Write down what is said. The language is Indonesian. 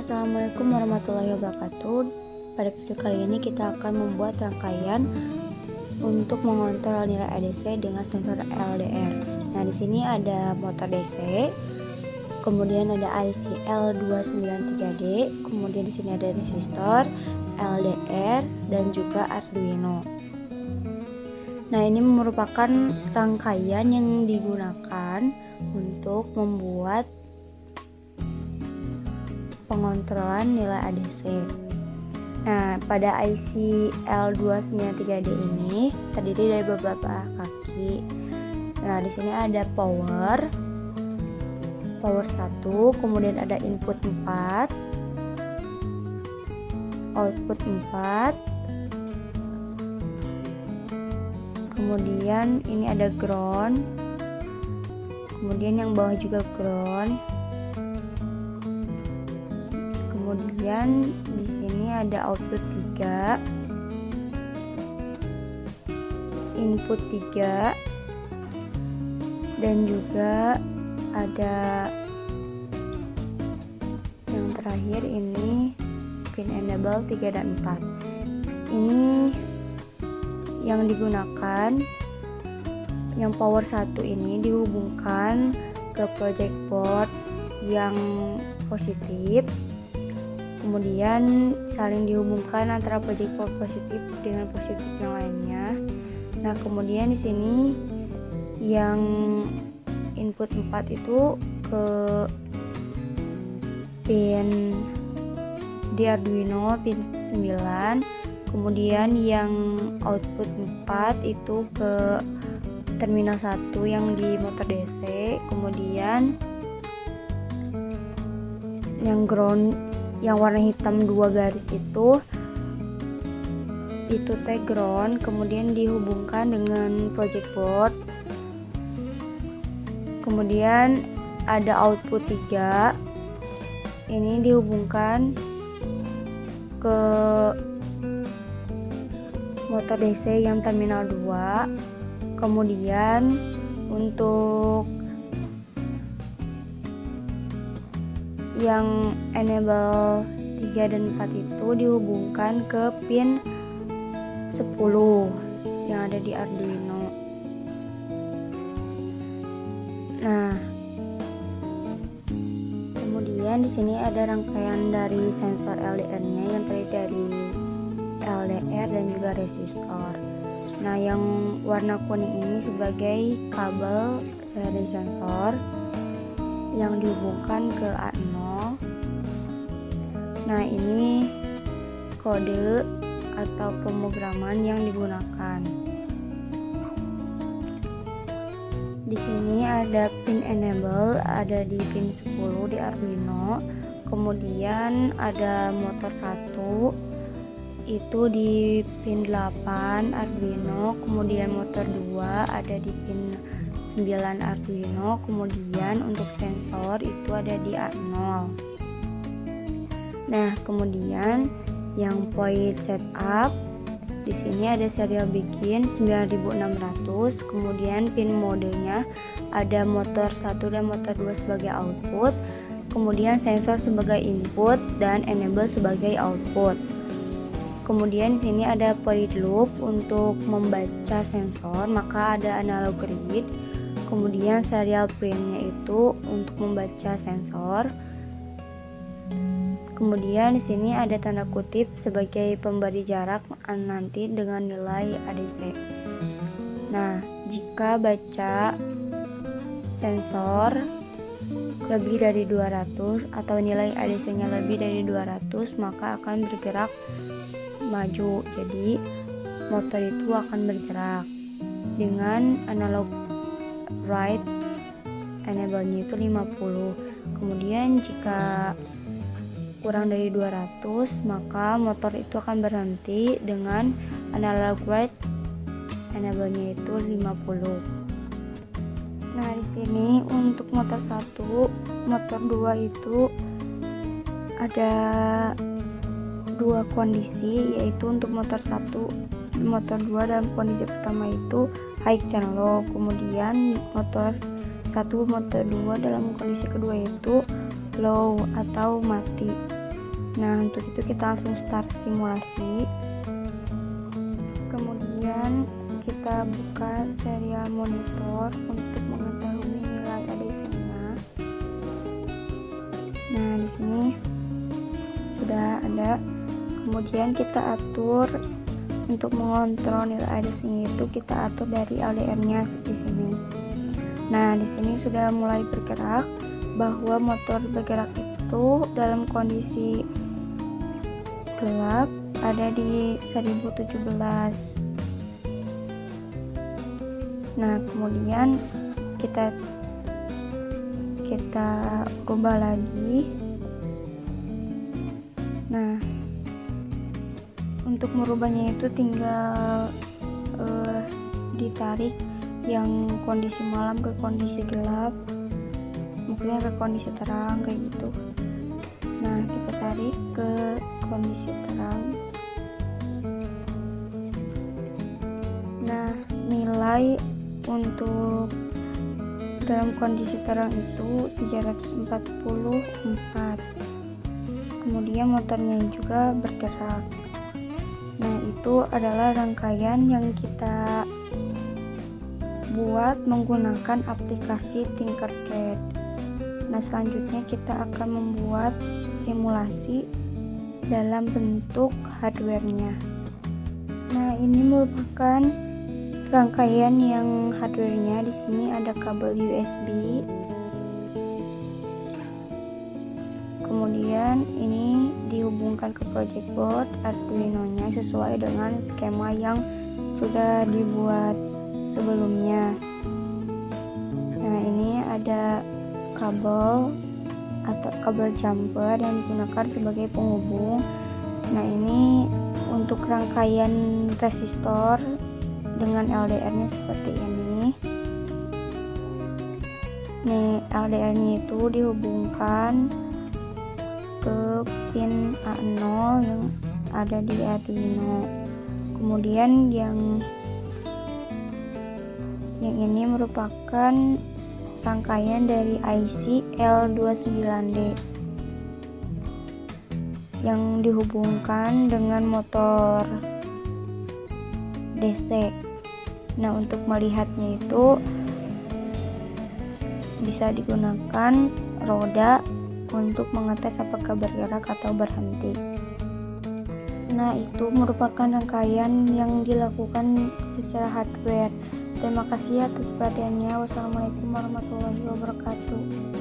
Assalamualaikum warahmatullahi wabarakatuh. Pada video kali ini kita akan membuat rangkaian untuk mengontrol nilai ADC dengan sensor LDR. Nah, di sini ada motor DC, kemudian ada IC L293D, kemudian di sini ada resistor, LDR, dan juga Arduino. Nah, ini merupakan rangkaian yang digunakan untuk membuat pengontrolan nilai ADC. Nah, pada IC L293D ini terdiri dari beberapa kaki. Nah, di sini ada power 1, kemudian ada input 4, output 4, kemudian ini ada ground, kemudian yang bawah juga ground, kemudian di sini ada output 3, input 3, dan juga ada yang terakhir ini pin enable 3 dan 4. Ini yang digunakan, yang power 1 ini dihubungkan ke project board yang positif, kemudian saling dihubungkan antara project board positif dengan positif yang lainnya. Nah, kemudian di sini yang input 4 itu ke pin di Arduino pin 9, kemudian yang output 4 itu ke terminal 1 yang di motor DC, kemudian yang ground yang warna hitam 2 garis itu tag ground, kemudian dihubungkan dengan project board. Kemudian ada output 3, ini dihubungkan ke motor DC yang terminal 2. Kemudian untuk yang enable 3 dan 4 itu dihubungkan ke pin 10 yang ada di Arduino. Nah, kemudian di sini ada rangkaian dari sensor LDR-nya yang terdiri dari LDR dan juga resistor. Nah, yang warna kuning ini sebagai kabel dari sensor yang dihubungkan ke A0. Nah, ini kode atau pemrograman yang digunakan. Di sini ada pin enable, ada di pin 10 di Arduino. Kemudian ada motor 1 itu di pin 8 Arduino, kemudian motor 2 ada di pin 9 Arduino, kemudian untuk sensor itu ada di A0. Nah, kemudian yang point setup di sini ada serial bikin 9600, kemudian pin modenya ada motor 1 dan motor 2 sebagai output, kemudian sensor sebagai input dan enable sebagai output. Kemudian di sini ada point loop untuk membaca sensor, maka ada analog read. Kemudian serial printnya itu untuk membaca sensor. Kemudian di sini ada tanda kutip sebagai pemberi jarak nanti dengan nilai ADC. Nah, jika baca sensor lebih dari 200 atau nilai ADC-nya lebih dari 200, maka akan bergerak maju. Jadi motor itu akan bergerak dengan analog write enable-nya itu 50. Kemudian jika kurang dari 200, maka motor itu akan berhenti dengan analog write enable-nya itu 50. Nah, di sini untuk motor 1, motor 2 itu ada 2 kondisi, yaitu untuk motor 1, motor 2 dalam kondisi pertama itu high dan low, kemudian motor 1, motor 2 dalam kondisi kedua itu low atau mati. Nah, untuk itu kita langsung start simulasi. Kemudian kita buka serial monitor untuk mengetahui nilai ADC-nya. Nah, di sini sudah ada. Kemudian kita atur untuk mengontrol nilai ADC-nya itu kita atur dari LDR-nya di sini. Nah, di sini sudah mulai bergerak, bahwa motor bergerak itu dalam kondisi gelap ada di 1017. Nah, kemudian kita ubah lagi. Nah, untuk merubahnya itu tinggal ditarik yang kondisi malam ke kondisi gelap, maksudnya ke kondisi terang kayak gitu. Nah, kita tarik ke kondisi terang. Nah, nilai untuk dalam kondisi terang itu 344. Kemudian motornya juga bergerak. Nah, itu adalah rangkaian yang kita buat menggunakan aplikasi Tinkercad. Nah, selanjutnya kita akan membuat simulasi dalam bentuk hardware-nya. Nah, ini merupakan rangkaian yang hardware-nya. Di sini ada kabel USB. Kemudian ini dihubungkan ke project board Arduino-nya sesuai dengan skema yang sudah dibuat sebelumnya. Nah, ini ada kabel atau kabel jumper yang digunakan sebagai penghubung. Nah, ini untuk rangkaian resistor dengan LDR-nya seperti ini. Nih, LDR-nya itu dihubungkan ke pin A0 yang ada di Arduino. Kemudian yang ini merupakan rangkaian dari IC L29D yang dihubungkan dengan motor DC. Nah, untuk melihatnya itu bisa digunakan roda untuk mengetes apakah bergerak atau berhenti. Nah, itu merupakan rangkaian yang dilakukan secara hardware. Terima kasih atas perhatiannya. Wassalamualaikum warahmatullahi wabarakatuh.